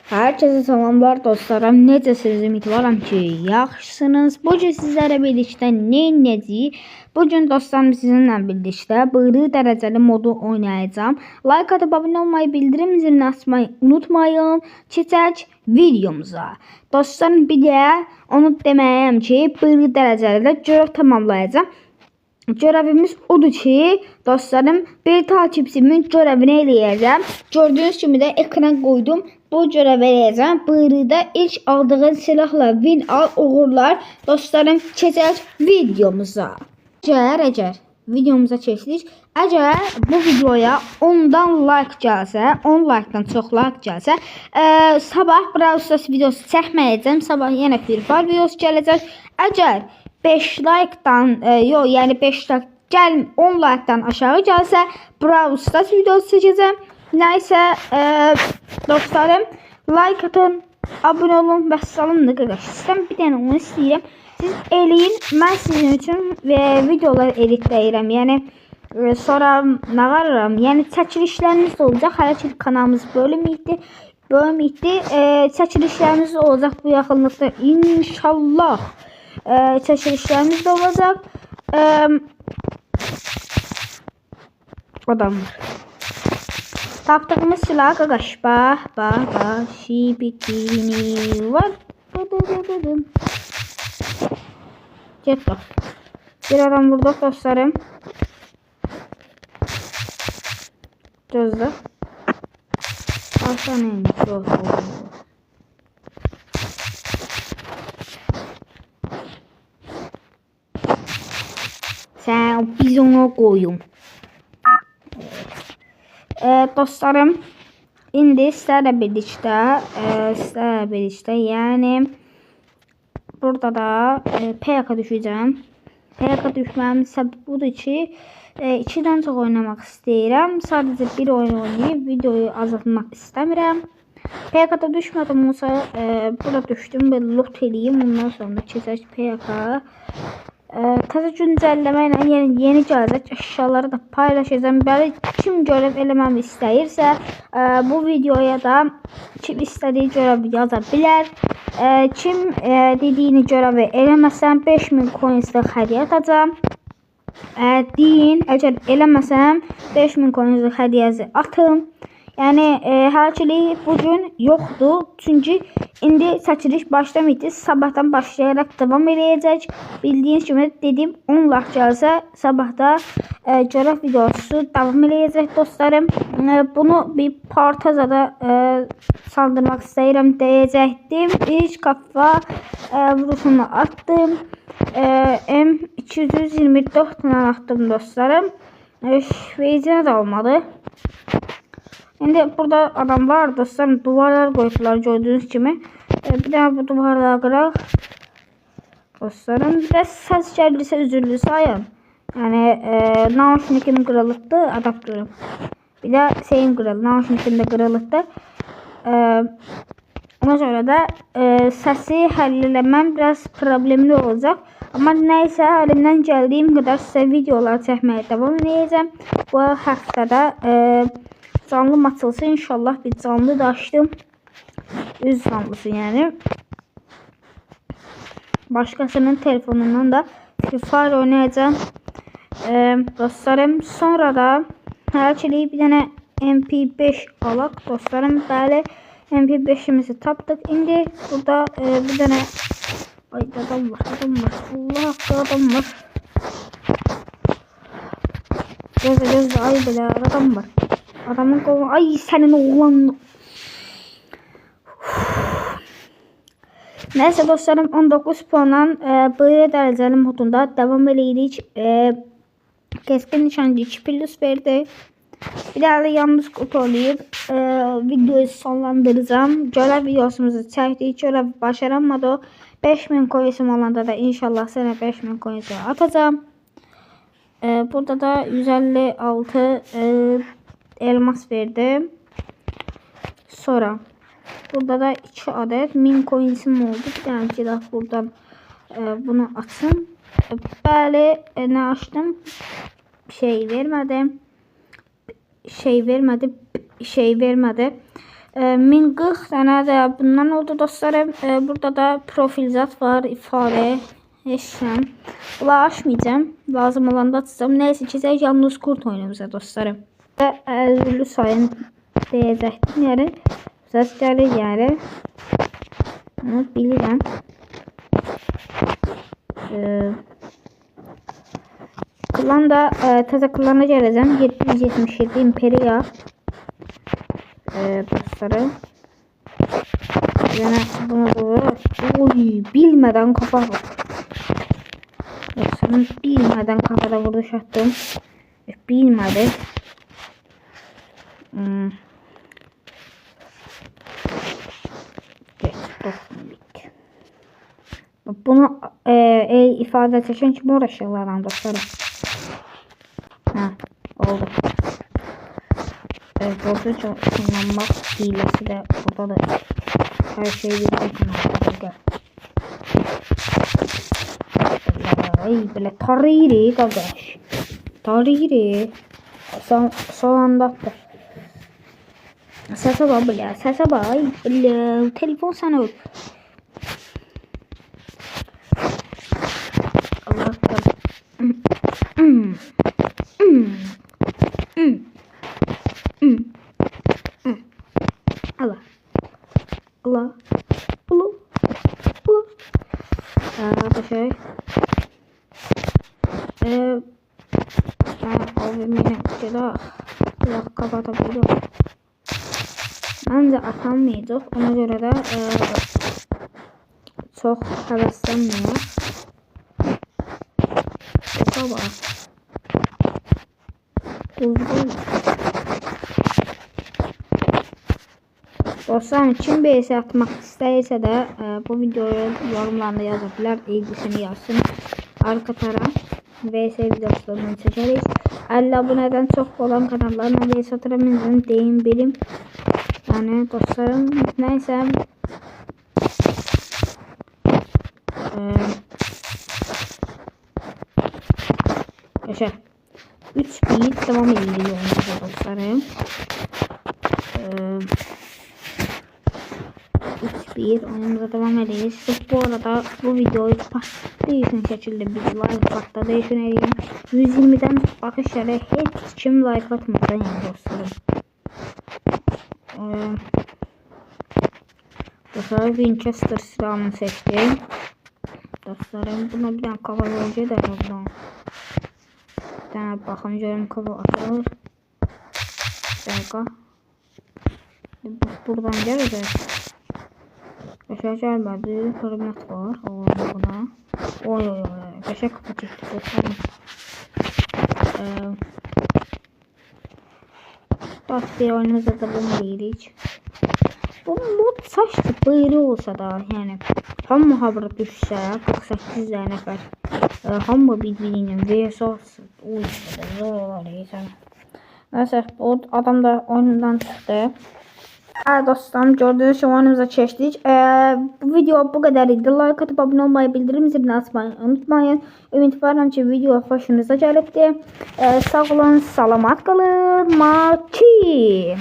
Herkese salamlar dostlarım. Necəsiniz? Ümidvaram ki, yaxşısınız. Bugün sizlərlə birlikdə nə edəcəyik? Bugün dostlarım sizinlə birlikdə bığırı dərəcəli modu oynayacağım. Like atıp abone olmayı, bildirim zilini açmayı unutmayın. Keçək videomuza. Dostlarım bir də onu deməyəm ki, bığırı dərəcəli görev tamamlayacağım. Görevimiz odur ki, dostlarım, bir takipçimin görevini eləyəcəm. Gördüğünüz kimi də ekrana qoydum. Bu görevi eləyəcəm. Buyruqda ilk aldığın silahla win al uğurlar. Dostlarım, keçək videomuza. Əgər videomuza keçdik. Əgər bu videoya 10'dan like gəlsə, 10 like'dan çox like gəlsə, sabah Brawl Stars videosu çəkməyəcəm. Sabah yenə Free Fire videosu gələcək. Əgər 5 like'dan yani 5 like gəl 10 like'dan aşağı gəlsə Brawl Stars videosu çəkəcəm. Neyse dostlarım, like atın, abone olun və salın da qardaş. Sizdən bir dənə onu istəyirəm. Siz eləyin, mən sizin üçün videolar editləyirəm. Yəni sonra nə qarıram? Yəni çəkilişləriniz də olacaq. Hələ ki kanalımız bölüm idi. Çəkilişlərimiz olacaq bu yaxınlıqda inşallah. Çəkilişlərimiz də olacaq. Adamlar. Taptığımız silah arkadaş. Bak. Şibikini var. Get bak. Bir adam burada dostlarım. Gözde. Alsa neymiş olsun. Sen biz onu koyun. Dostlarım, indi sizlərlə birlikdə, yani burada da PK düşeceğim. PK düşməmin səbəbi budur ki, 2'dən çox oynamaq istəyirəm. Sadəcə bir oyun oynayıb videoyu azaltmaq istəmirəm. PK'da düşmədim olsa, burada düşdüm və lot eləyim. Ondan sonra keçək PK. Təzə güncəlləmə ilə yeni gələcək əşyaları da paylaşacağım. Belə kim görev eləməmi istəyirsə, bu videoya da kim istədiyi görevi yaza bilər. Kim dediyini görevi eləməsəm 5000 coins'də hədiyyə atacağım. Deyin, əgər eləməsəm 5000 coins'də hədiyyəsi atım. Yani həqiqətən bugün yoxdur. Çünki indi çəkiliş başlamaydı. Sabahdan başlayarak devam edəcək. Bildiyiniz kimi dedim 10 like gəlsə sabahda görev videosu devam edəcək dostlarım. Bunu bir partazada saldırmaq istəyirəm deyəcəkdim. İlk kafa vuruşunu attım. M224 ilə attım dostlarım. Veycinə də olmadı. Şimdi burada adam var dostlarım, duvarlar koydular gördüğünüz gibi. Bir daha bu duvarları kıraq dostlarım. Bir de ses gelirse üzüldü sayın. Yani nauşnikim kırılıktı, adaptörüm. Bir de şeyim kırıldı, nauşnikim de kırılıktı. Ona göre de sesi həlləməm biraz problemli olacak. Ama neyse elimden geldiğim kadar size videolar çəkməyə devam edəcəm. Bu haftada canlı açılsın inşallah, bir canlı da açtım. Üz canlısı yani. Başkasının telefonundan da Free Fire oynayacağım. Dostlarım, sonra da həqiqətən bir dənə MP5 alaq dostlarım. Bəli, MP5'imizi tapdıq. İndi burada bir dənə adam var. Allah haqqı adam var. Gözlə ay belə adam var. Adamın kolu, ay senin oğlan. Neyse dostlarım, 19 puanla böyle dərəcəli modunda devam edirik. Keskin nişancı 2+ verdi. Bir daha da yalnız kutulayıp videoyu sonlandıracağım. Görev videosumuzu çəkdik. Görev başaramadı. 5000 coins'im olanda da inşallah sənə 5000 coins'i atacağım. Burada da 156 elmas verdim. Sonra burada da 2 adet 1000 coins'im oldu. Bir tane ki daha buradan bunu açın. Bəli, ne açtım? Şey vermedi. 1040 tane de bundan oldu dostlarım. Burada da profil zat var, ifade, eşlem. Bunları açmayacağım. Lazım olanda açacağım. Neyse ki yalnız kurt oyunumuza dostlarım. Ve özürlü sayın diyecektim yani. Ses gelir yani. Bunu bilirəm. Klan da taze klana geleceğim. 777 Imperial. Dostlarım. Yani bunu bilmeden kafa vurdu. Dostlarım bilmeden kafada vuruş attım. Bilmedi. Bunu ifade edeceğim ki mor aşağılardan dostlarım. Ha, oldu. Borcu kullanmak hilesi de burada da her şeyi bilirsin. Böyle tarihli kardeş. Tarihli. Son anda attı. Sese bak bile. Sese bak. Telefon sana öp. Allah Allah. Allah. Allah. Allah. Şey. Abimin kira kapatabiliyor. Bence atamayacak. Ona göre de çok heveslenmiyor. Baba. Dostlarım kim BS atmak isterse de bu videoyu yorumlarında yazabilir. İlgisini yazsın. Arka taraf VS videolarını çekeriz. 50 aboneden çok olan kanallarına VS ataramıyorum deyim bilim. Yani dostlarım neyse. Yaşa. 3-1 devam ediyor dostlarım. 3-1 oyunumuza devam edeceğiz. Bu arada bu videoyu değişen şekilde bir like hatta değişen edeyim. 120'den arkadaşlar hiç kim like atmadan yani dostlarım. Dostlarım Winchester silahını seçtim. Dostlarım buna bir tane kafa yolcu da yazdım. Bir tane bakın görüm kafa atılır. Bir dakika. Buradan geleceğiz. Yaşa gelmedi. Hürmet var. Buna. Oy. Yaşa kapı çekti. Dört bir oyunumuzda da bunu yedik. Bu mod saçlı bıyığı olsa da yani ham muhabbet düşse 48 nefer hamı birbirinin vs olsun. O işte de zor olur insan. Neyse o adam da oyundan çıktı. Evet dostlarım gördüğünüz gibi oyunumuza geçtik. Bu video bu kadar idi. Like atıp abone olmayı, bildirim zilini açmayı unutmayın. Ümit varım ki video hoşunuza gelipti. Sağ olun, salamat kalın. Maki.